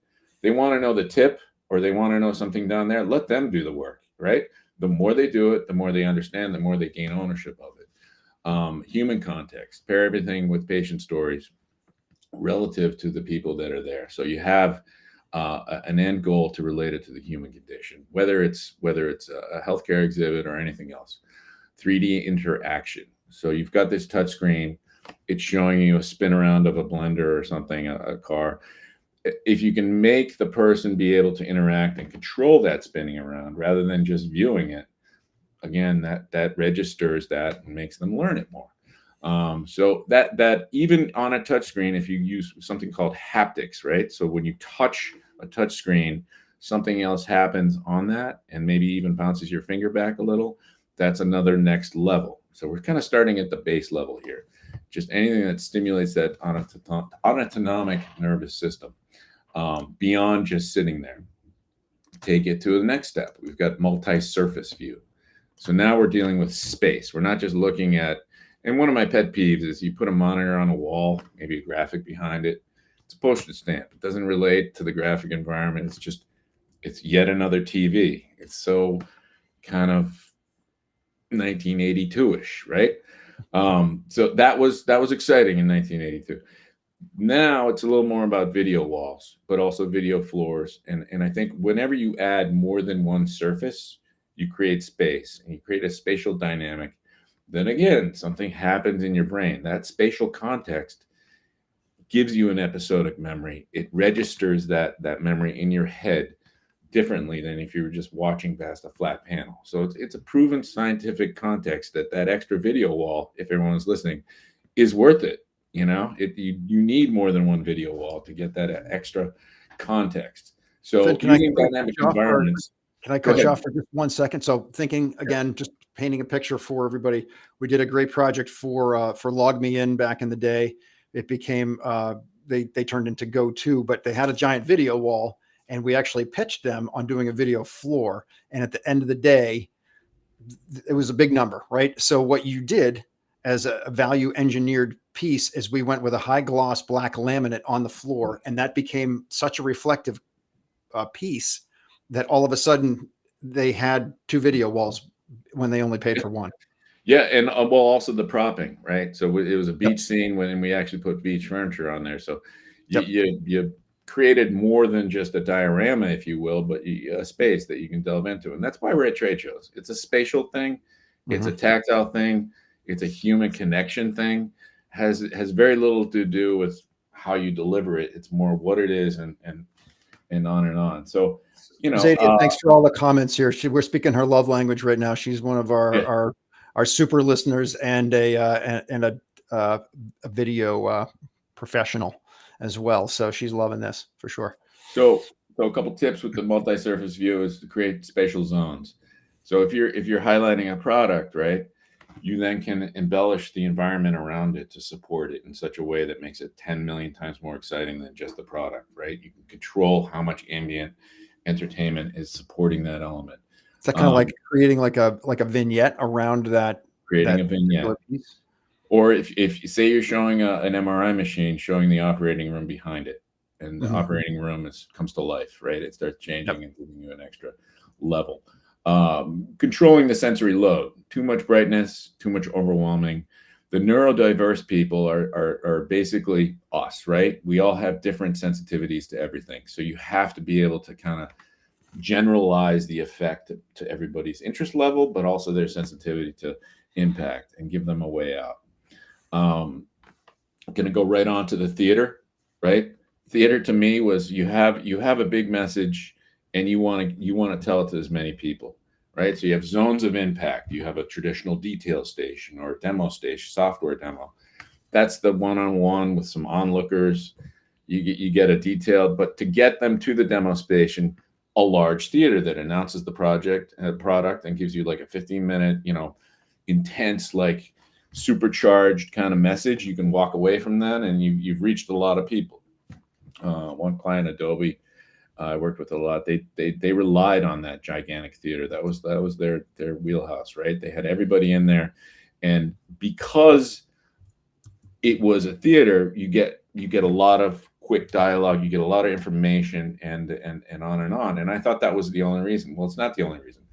They want to know the tip, or they want to know something down there. Let them do the work, right? The more they do it, the more they understand, the more they gain ownership of it. Human context, pair everything with patient stories relative to the people that are there. So you have an end goal to relate it to the human condition, whether it's a healthcare exhibit or anything else. 3D interaction. So you've got this touch screen. It's showing you a spin around of a blender or something, a car. If you can make the person be able to interact and control that spinning around rather than just viewing it, again, that registers that and makes them learn it more. So that even on a touch screen, if you use something called haptics, right? So when you touch a touch screen, something else happens on that and maybe even bounces your finger back a little. That's another next level. So we're kind of starting at the base level here. Just anything that stimulates that autonomic nervous system beyond just sitting there. Take it to the next step. We've got multi-surface view. So now we're dealing with space. We're not just looking at, and one of my pet peeves is you put a monitor on a wall, maybe a graphic behind it. It's a postage stamp. It doesn't relate to the graphic environment. It's yet another TV. It's so kind of 1982-ish, right? So that was exciting in 1982. Now it's a little more about video walls, but also video floors. And I think whenever you add more than one surface, you create space and you create a spatial dynamic. Then again, something happens in your brain. That spatial context gives you an episodic memory. It registers that memory in your head differently than if you were just watching past a flat panel. So it's a proven scientific context that extra video wall, if everyone's listening, is worth it. You know, you need more than one video wall to get that extra context. So using dynamic environments. Can I cut you off for just 1 second? So thinking again, just painting a picture for everybody. We did a great project for Log Me In back in the day. It became they turned into Go-To, but they had a giant video wall, and we actually pitched them on doing a video floor. And at the end of the day, it was a big number, right? So what you did as a value engineered piece is we went with a high gloss black laminate on the floor, and that became such a reflective piece that all of a sudden they had 2 video walls when they only paid for 1. Yeah, and well, also the propping, right? So it was a beach scene when we actually put beach furniture on there. So you created more than just a diorama, if you will, but a space that you can delve into. And that's why we're at trade shows. It's a spatial thing. It's a tactile thing. It's a human connection thing. Has very little to do with how you deliver it. It's more what it is and on and on. So, you know, Zadia, thanks for all the comments here. We're speaking her love language right now. She's one of our super listeners and a video professional as well. So she's loving this for sure. So a couple tips with the multi-surface view is to create spatial zones. So if you're highlighting a product, right, you then can embellish the environment around it to support it in such a way that makes it 10 million times more exciting than just the product, right? You can control how much ambient entertainment is supporting that element. It's kind of like creating like a vignette around that creating that a vignette. particular piece? Or if you say you're showing an MRI machine, showing the operating room behind it, and the Mhm. operating room comes to life, right? It starts changing Yep. and giving you an extra level. Controlling the sensory load, too much brightness, too much overwhelming. The neurodiverse people are basically us, right? We all have different sensitivities to everything. So you have to be able to kind of generalize the effect to everybody's interest level, but also their sensitivity to impact, and give them a way out. I'm going to go right on to the theater, right? Theater to me was you have a big message, and you want to tell it to as many people, right? So you have zones of impact. You have a traditional detail station or a demo station, software demo. That's the one-on-one with some onlookers. You get a detailed, but to get them to the demo station, a large theater that announces the product and gives you like a 15-minute, intense, like supercharged kind of message. You can walk away from that, and you've reached a lot of people. One client, Adobe, I worked with a lot. They relied on that gigantic theater. That was their wheelhouse, right? They had everybody in there, and because it was a theater, you get a lot of quick dialogue, you get a lot of information, and on and on. And I thought that was the only reason. Well, it's not the only reason.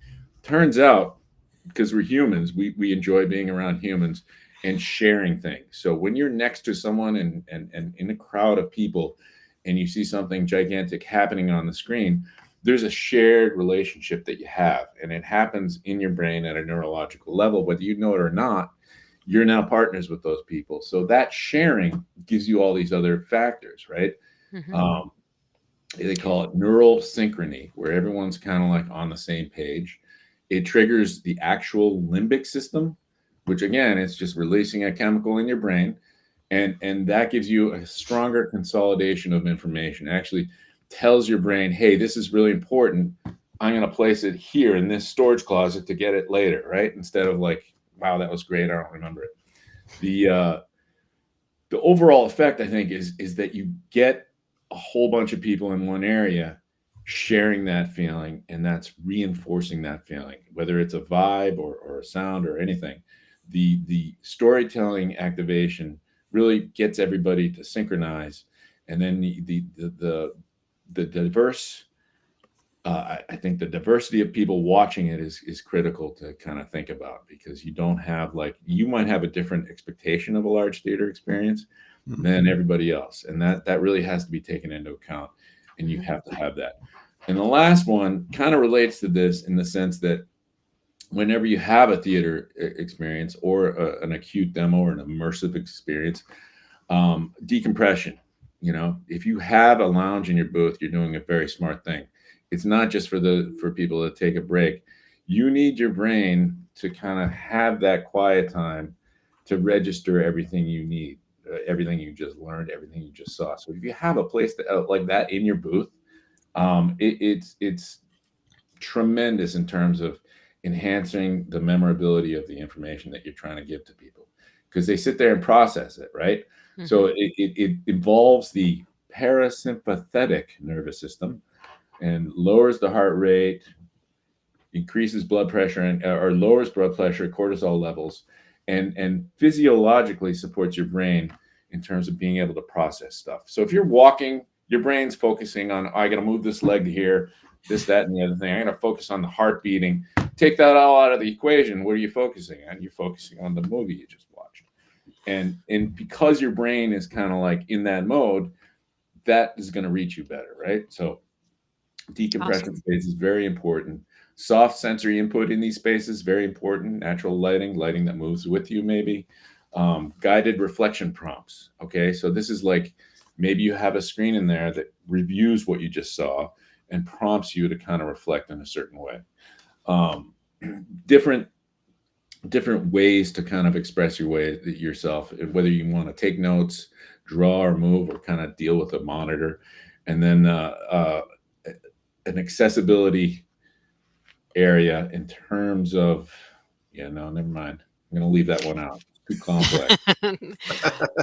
Turns out, because we're humans, we enjoy being around humans and sharing things. So when you're next to someone and in a crowd of people, and you see something gigantic happening on the screen, there's a shared relationship that you have, and it happens in your brain at a neurological level, whether you know it or not. You're now partners with those people. So that sharing gives you all these other factors, right? Mhm. They call it neural synchrony, where everyone's kind of like on the same page. It triggers the actual limbic system, which again, it's just releasing a chemical in your brain. And that gives you a stronger consolidation of information. It actually tells your brain, hey, this is really important. I'm going to place it here in this storage closet to get it later, right? Instead of like, wow, that was great, I don't remember it. The overall effect, I think, is that you get a whole bunch of people in one area sharing that feeling, and that's reinforcing that feeling, whether it's a vibe or a sound or anything. The storytelling activation really gets everybody to synchronize, and then the diverse. I think the diversity of people watching it is critical to kind of think about, because you don't have, like, you might have a different expectation of a large theater experience than everybody else, and that really has to be taken into account, and you have to have that. And the last one kind of relates to this in the sense that whenever you have a theater experience or an acute demo or an immersive experience, decompression. If you have a lounge in your booth, you're doing a very smart thing. It's not just for people to take a break. You need your brain to kind of have that quiet time to register everything you need, everything you just learned, everything you just saw. So if you have a place like that in your booth, it's tremendous in terms of enhancing the memorability of the information that you're trying to give to people, because they sit there and process it, right? So it involves the parasympathetic nervous system and lowers the heart rate, increases blood pressure, or lowers blood pressure, cortisol levels, and physiologically supports your brain in terms of being able to process stuff. So if you're walking, your brain's focusing on, I got to move this leg here, this, that, and the other thing. I got to focus on the heart beating. Take that all out of the equation. What are you focusing on? You're focusing on the movie you just watched. And because your brain is kind of like in that mode, that is going to reach you better, right? So decompression space is very important. Soft sensory input in these spaces, very important. Natural lighting that moves with you, maybe. Guided reflection prompts. Okay, so this is like, maybe you have a screen in there that reviews what you just saw and prompts you to kind of reflect in a certain way. Different ways to kind of express yourself, whether you want to take notes, draw, or move, or kind of deal with a monitor. And then an accessibility area in terms of, no, never mind. I'm going to leave that one out. It's too complex.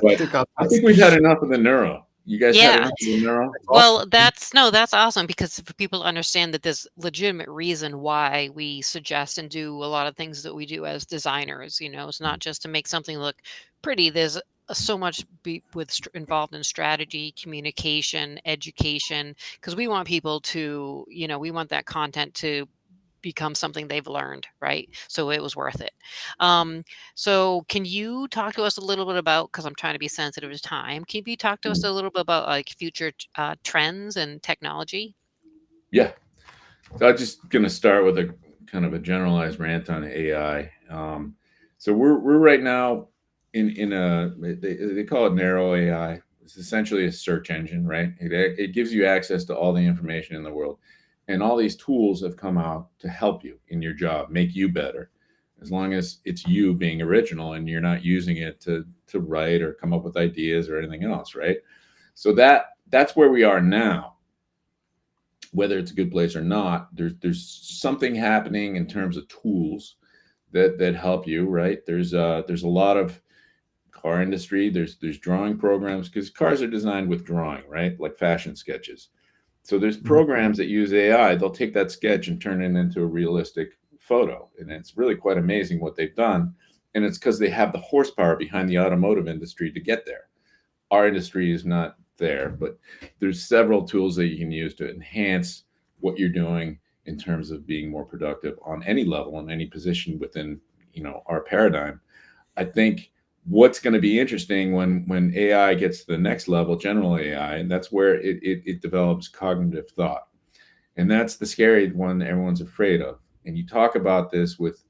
But I think we've had enough of the neuro. You guys had Yeah. enough of the neuro? Well, that's awesome because for people to understand that there's legitimate reason why we suggest and do a lot of things that we do as designers. It's not just to make something look pretty. There's so much involved in strategy, communication, education, because we want people to, we want that content to become something they've learned, right? So it was worth it. So can you talk to us a little bit about, because I'm trying to be sensitive to time, can you talk to us a little bit about like future trends and technology? Yeah. So I'm just going to start with a kind of a generalized rant on AI. So we're right now in a they call it narrow AI. It's essentially a search engine, right? It gives you access to all the information in the world, and all these tools have come out to help you in your job, make you better, as long as it's you being original and you're not using it to write or come up with ideas or anything else, right? So that's where we are now. Whether it's a good place or not, there's something happening in terms of tools that help you, right? There's a lot of car industry. There's drawing programs because cars are designed with drawing, right? Like fashion sketches. So there's programs that use AI. They'll take that sketch and turn it into a realistic photo, and it's really quite amazing what they've done. And it's because they have the horsepower behind the automotive industry to get there. Our industry is not there, but there's several tools that you can use to enhance what you're doing in terms of being more productive on any level, in any position within our paradigm. I think what's going to be interesting when AI gets to the next level, general AI, and that's where it develops cognitive thought, and that's the scary one everyone's afraid of. And you talk about this with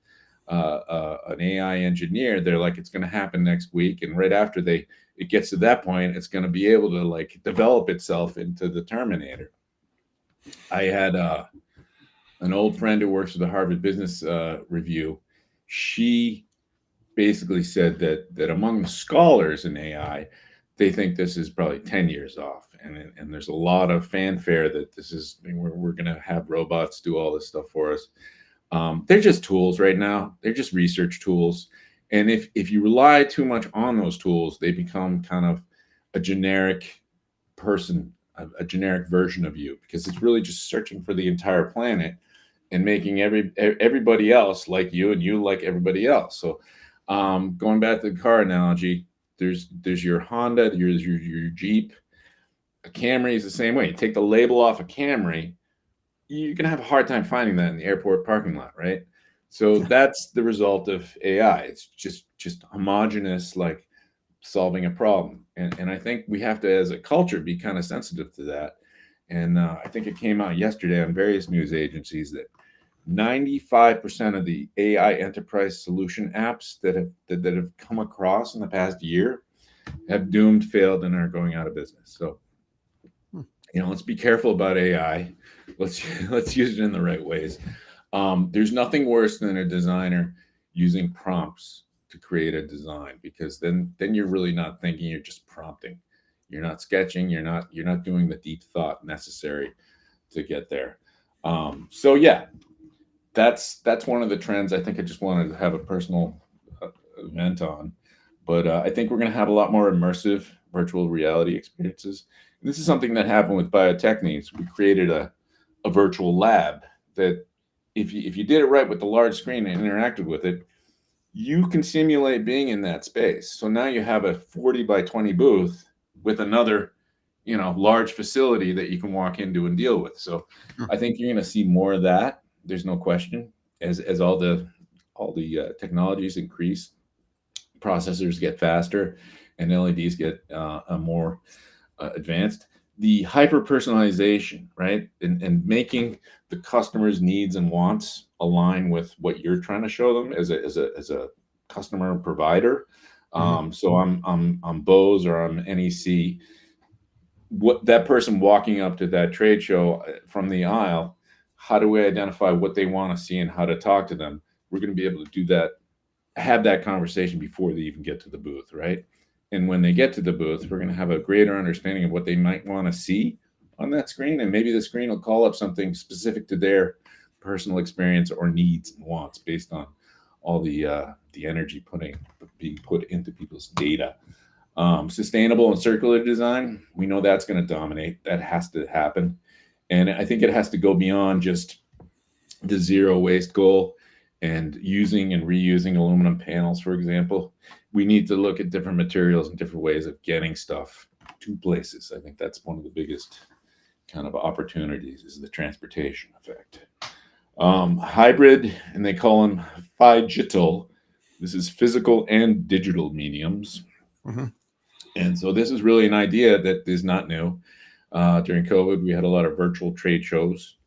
an AI engineer, they're like, it's going to happen next week, and right after it gets to that point, it's going to be able to like develop itself into the Terminator. I had an old friend who works for the Harvard Business Review. She basically said that among the scholars in AI, they think this is probably 10 years off, and there's a lot of fanfare that this is we're going to have robots do all this stuff for us. They're just tools right now. They're just research tools. And if you rely too much on those tools, they become kind of a generic person, a generic version of you, because it's really just searching for the entire planet and making everybody else like you and you like everybody else. So going back to the car analogy, there's your Honda, there's your Jeep. A Camry is the same way. You take the label off a Camry, you're going to have a hard time finding that in the airport parking lot, right? So that's the result of AI. It's just homogenous, like solving a problem. And I think we have to, as a culture, be kind of sensitive to that. And I think it came out yesterday on various news agencies that 95% of the AI enterprise solution apps that have come across in the past year have doomed, failed, and are going out of business. So, let's be careful about AI. Let's use it in the right ways. There's nothing worse than a designer using prompts to create a design, because then you're really not thinking, you're just prompting. You're not sketching, you're not doing the deep thought necessary to get there. So yeah, that's one of the trends I think I just wanted to have a personal event on. But I think we're going to have a lot more immersive virtual reality experiences. And this is something that happened with Biotechne. We created a virtual lab that if you did it right with the large screen and interacted with it, you can simulate being in that space. So now you have a 40 by 20 booth with another, large facility that you can walk into and deal with. So I think you're going to see more of that. There's no question. As all the technologies increase, processors get faster, and LEDs get more advanced. The hyper personalization, right, and making the customer's needs and wants align with what you're trying to show them as a customer provider. So I'm Bose or I'm NEC. What that person walking up to that trade show from the aisle, how do we identify what they want to see and how to talk to them? We're going to be able to do that, have that conversation before they even get to the booth, right? And when they get to the booth, we're going to have a greater understanding of what they might want to see on that screen. And maybe the screen will call up something specific to their personal experience or needs and wants based on all the energy being put into people's data. Sustainable and circular design, we know that's going to dominate. That has to happen. And I think it has to go beyond just the zero waste goal and using and reusing aluminum panels, for example. We need to look at different materials and different ways of getting stuff to places. I think that's one of the biggest kind of opportunities, is the transportation effect. Hybrid, and they call them phygital. This is physical and digital mediums. Mhm. And so this is really an idea that is not new. During COVID, we had a lot of virtual trade shows.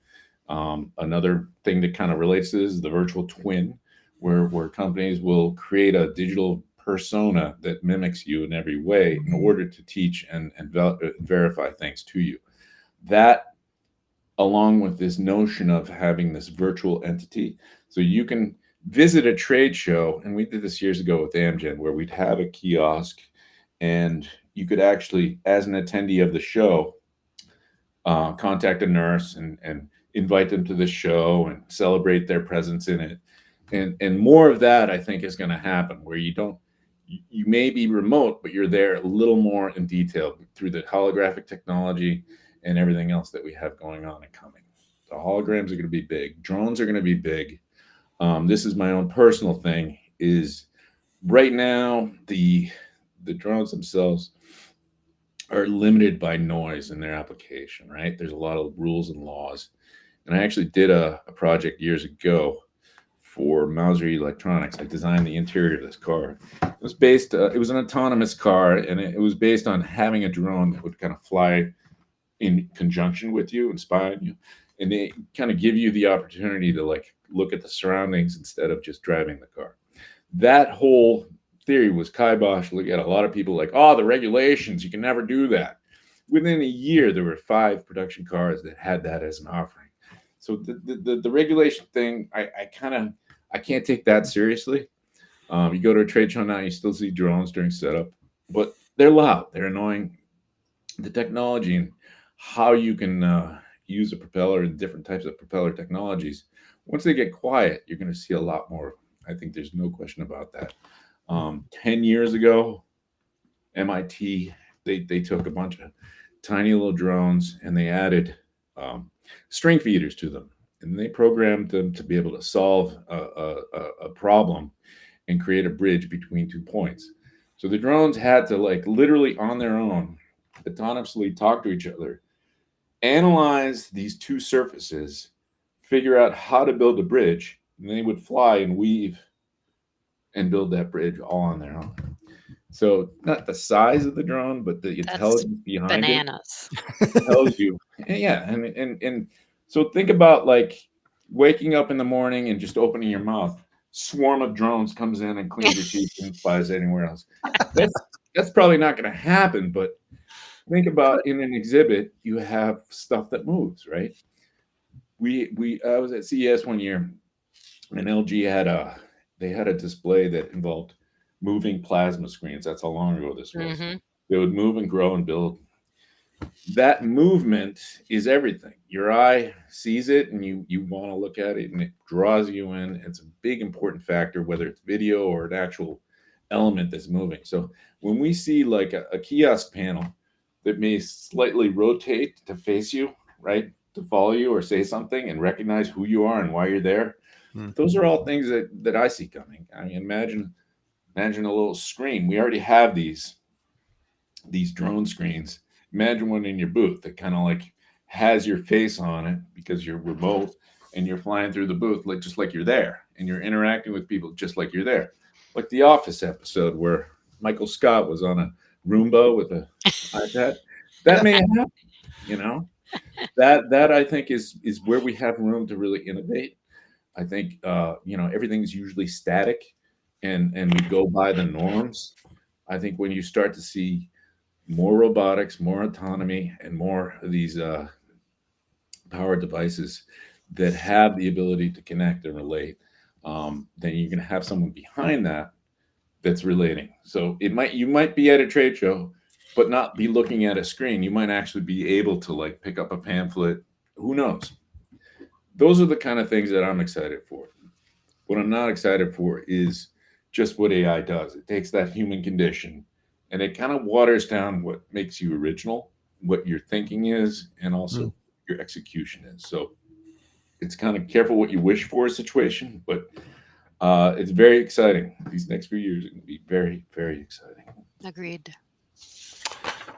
Another thing that kind of relates to this is the virtual twin, where companies will create a digital persona that mimics you in every way in order to teach and verify things to you. That, along with this notion of having this virtual entity, so you can visit a trade show, and we did this years ago with Amgen, where we'd have a kiosk, and you could actually, as an attendee of the show, contact a nurse and invite them to the show and celebrate their presence in it. And more of that, I think, is going to happen, where you may be remote, but you're there a little more in detail through the holographic technology and everything else that we have going on and coming. The holograms are going to be big. Drones are going to be big. This is my own personal thing, is right now the drones themselves are limited by noise in their application, right? There's a lot of rules and laws. And I actually did a project years ago for Mauser Electronics. I designed the interior of this car. It was it was an autonomous car, and it was based on having a drone that would kind of fly in conjunction with you and spy on you. And they kind of give you the opportunity to like look at the surroundings instead of just driving the car. That whole theory was kibosh. Look at a lot of people like, oh, the regulations, you can never do that. Within a year, there were 5 production cars that had that as an offering. So the regulation thing, I can't take that seriously. You go to a trade show now, you still see drones during setup, but they're loud, they're annoying. The technology and how you can use a propeller and different types of propeller technologies, once they get quiet, you're going to see a lot more. I think there's no question about that. 10 years ago, MIT, they took a bunch of tiny little drones and they added string feeders to them. And they programmed them to be able to solve a problem and create a bridge between 2 points. So the drones had to, like, literally on their own, autonomously talk to each other, analyze these 2 surfaces, figure out how to build a bridge, and they would fly and weave and build that bridge all on their own. So not the size of the drone, but the intelligence behind bananas. it tells you. Yeah, and so think about like waking up in the morning and just opening your mouth. Swarm of drones comes in and cleans your teeth and flies anywhere else. That's probably not going to happen. But think about, in an exhibit, you have stuff that moves, right? I was at CES one year, and LG had a display that involved moving plasma screens. That's how long ago this was. Mm-hmm. They would move and grow and build. That movement is everything. Your eye sees it and you want to look at it and it draws you in. It's a big important factor, whether it's video or an actual element that's moving. So when we see like a kiosk panel that may slightly rotate to face you, right, to follow you or say something and recognize who you are and why you're there, those are all things that I see coming. I mean, imagine a little screen. We already have these drone screens. Imagine one in your booth that kind of like has your face on it because you're remote and you're flying through the booth just like you're there, and you're interacting with people just like you're there. Like the Office episode where Michael Scott was on a Roomba with an iPad. That may happen, you know. That I think is where we have room to really innovate. I think everything's usually static and we go by the norms. I think when you start to see more robotics, more autonomy, and more of these power devices that have the ability to connect and relate, then you're going to have someone behind that's relating. So you might be at a trade show, but not be looking at a screen. You might actually be able to like pick up a pamphlet. Who knows? Those are the kind of things that I'm excited for. What I'm not excited for is just what AI does. It takes that human condition and it kind of waters down what makes you original, what your thinking is, and also your execution is. So it's kind of careful what you wish for a situation, but it's very exciting. These next few years are going to be very, very exciting. Agreed.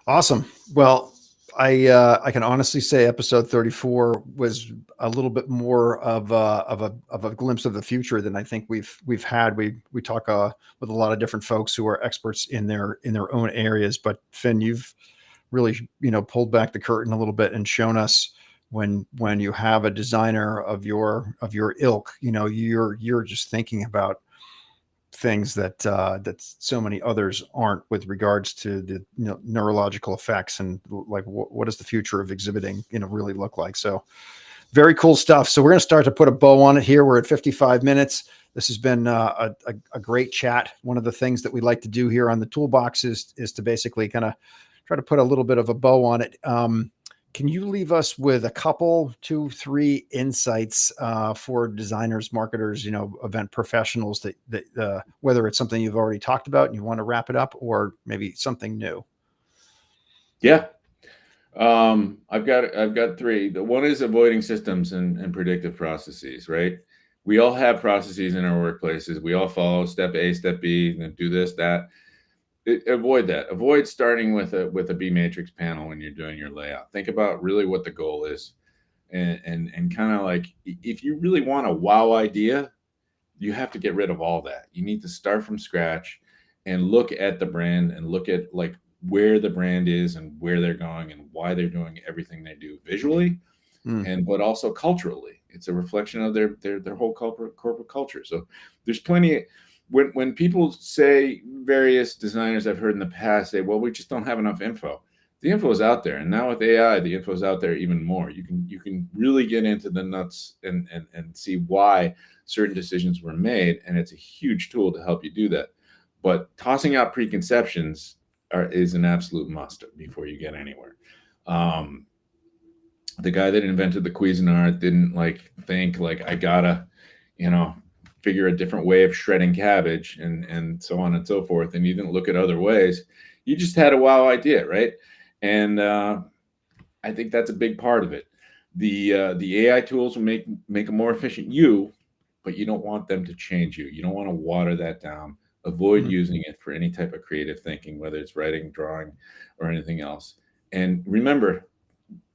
Awesome. Well, I can honestly say episode 34 was a little bit more of a glimpse of the future than I think we've had. We talk with a lot of different folks who are experts in their own areas, but Finn, you've really pulled back the curtain a little bit and shown us when you have a designer of your ilk, you're just thinking about things that so many others aren't, with regards to the neurological effects and like what does the future of exhibiting really look like. So very cool stuff. So we're going to start to put a bow on it here. We're at 55 minutes. This has been a great chat. One of the things that we like to do here on the Toolbox is to basically kind of try to put a little bit of a bow on it. Can you leave us with a couple, 2, 3 insights for designers, marketers, event professionals that whether it's something you've already talked about and you want to wrap it up, or maybe something new? Yeah. I've got 3. The one is avoiding systems and predictive processes, right? We all have processes in our workplaces. We all follow step A, step B, and then do this, that. Avoid that. Avoid starting with a B matrix panel when you're doing your layout. Think about really what the goal is, and kind of like, if you really want a wow idea, you have to get rid of all that. You need to start from scratch and look at the brand and look at like where the brand is and where they're going and why they're doing everything they do visually, but also culturally. It's a reflection of their whole corporate culture. So there's plenty. When people say, various designers I've heard in the past say, well, we just don't have enough info. The info is out there. And now with AI, the info is out there even more. You can really get into the nuts and see why certain decisions were made. And it's a huge tool to help you do that. But tossing out preconceptions is an absolute must before you get anywhere. The guy that invented the Cuisinart didn't think I gotta, figure a different way of shredding cabbage and so on and so forth. And you didn't look at other ways. You just had a wow idea, right? And I think that's a big part of it. The AI tools will make a more efficient you, but you don't want them to change you. You don't want to water that down. Avoid using it for any type of creative thinking, whether it's writing, drawing, or anything else. And remember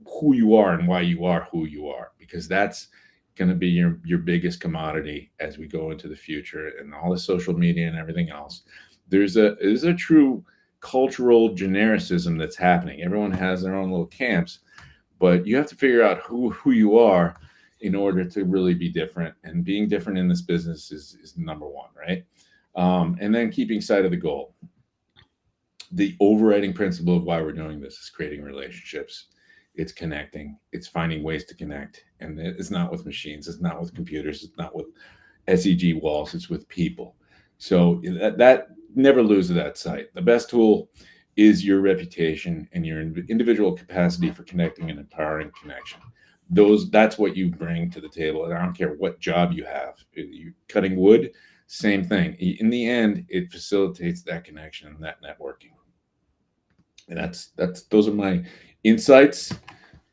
who you are and why you are who you are, because that's going to be your biggest commodity as we go into the future and all the social media and everything else. There's a true cultural genericism that's happening. Everyone has their own little camps, but you have to figure out who you are in order to really be different. And being different in this business is number one, right? And then keeping sight of the goal. The overriding principle of why we're doing this is creating relationships. It's connecting. It's finding ways to connect. And it's not with machines. It's not with computers. It's not with SEG walls. It's with people. So that never loses that sight. The best tool is your reputation and your individual capacity for connecting and empowering connection. That's what you bring to the table. And I don't care what job you have. You're cutting wood, same thing. In the end, it facilitates that connection and that networking. And those are my insights.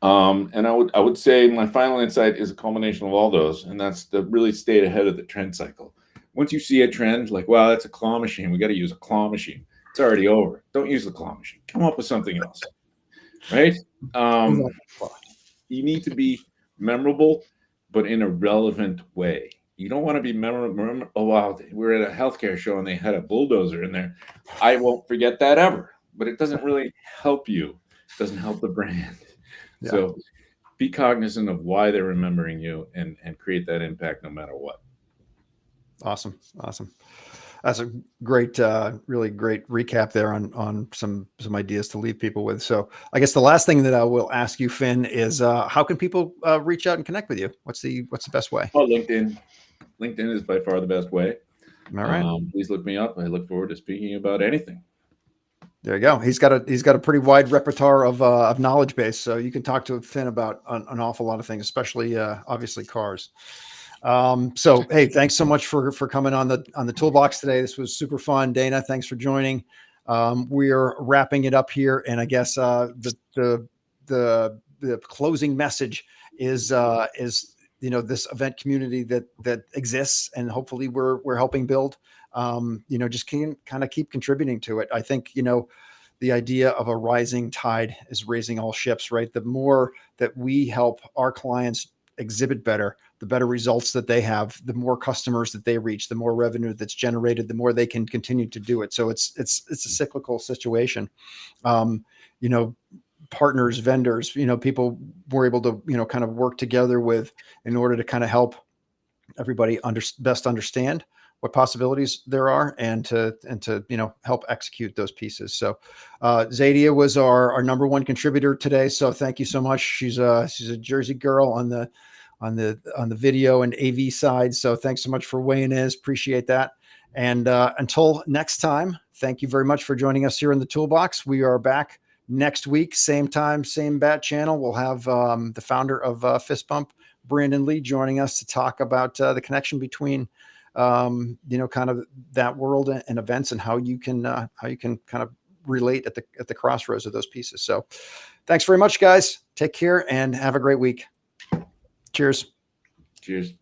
And I would say my final insight is a culmination of all those, and that's to really stay ahead of the trend cycle. Once you see a trend like, wow, that's a claw machine, we got to use a claw machine. It's already over. Don't use the claw machine. Come up with something else, right? You need to be memorable, but in a relevant way. You don't want to be memorable. Oh, wow, we're at a healthcare show and they had a bulldozer in there. I won't forget that ever. But it doesn't really help you. It doesn't help the brand. Yeah. So be cognizant of why they're remembering you and create that impact no matter what. Awesome. That's a great, really great recap there on some ideas to leave people with. So I guess the last thing that I will ask you, Finn, is how can people reach out and connect with you? What's the best way? Oh, LinkedIn. LinkedIn is by far the best way. All right. Please look me up. I look forward to speaking about anything. There you go. He's got a pretty wide repertoire of knowledge base, so you can talk to Finn about an awful lot of things, especially obviously cars. So hey, thanks so much for coming on the Toolbox today. This was super fun. Dana, thanks for joining. we're wrapping it up here, and I guess the closing message is this event community that exists, and hopefully we're helping build. Just can kind of keep contributing to it. I think the idea of a rising tide is raising all ships, right? The more that we help our clients exhibit better, the better results that they have, the more customers that they reach, the more revenue that's generated, the more they can continue to do it. So it's a cyclical situation. Partners, vendors, people we're able to, kind of work together with in order to kind of help everybody best understand what possibilities there are and to help execute those pieces. So Zadia was our number one contributor today. So thank you so much. She's a Jersey girl on the video and AV side. So thanks so much for weighing in. Appreciate that. And until next time, thank you very much for joining us here in the Toolbox. We are back next week, same time, same bat channel. We'll have the founder of Fist Bump, Brandon Lee, joining us to talk about the connection between kind of that world and events, and how you can kind of relate at the crossroads of those pieces. So thanks very much, guys. Take care and have a great week. Cheers. Cheers.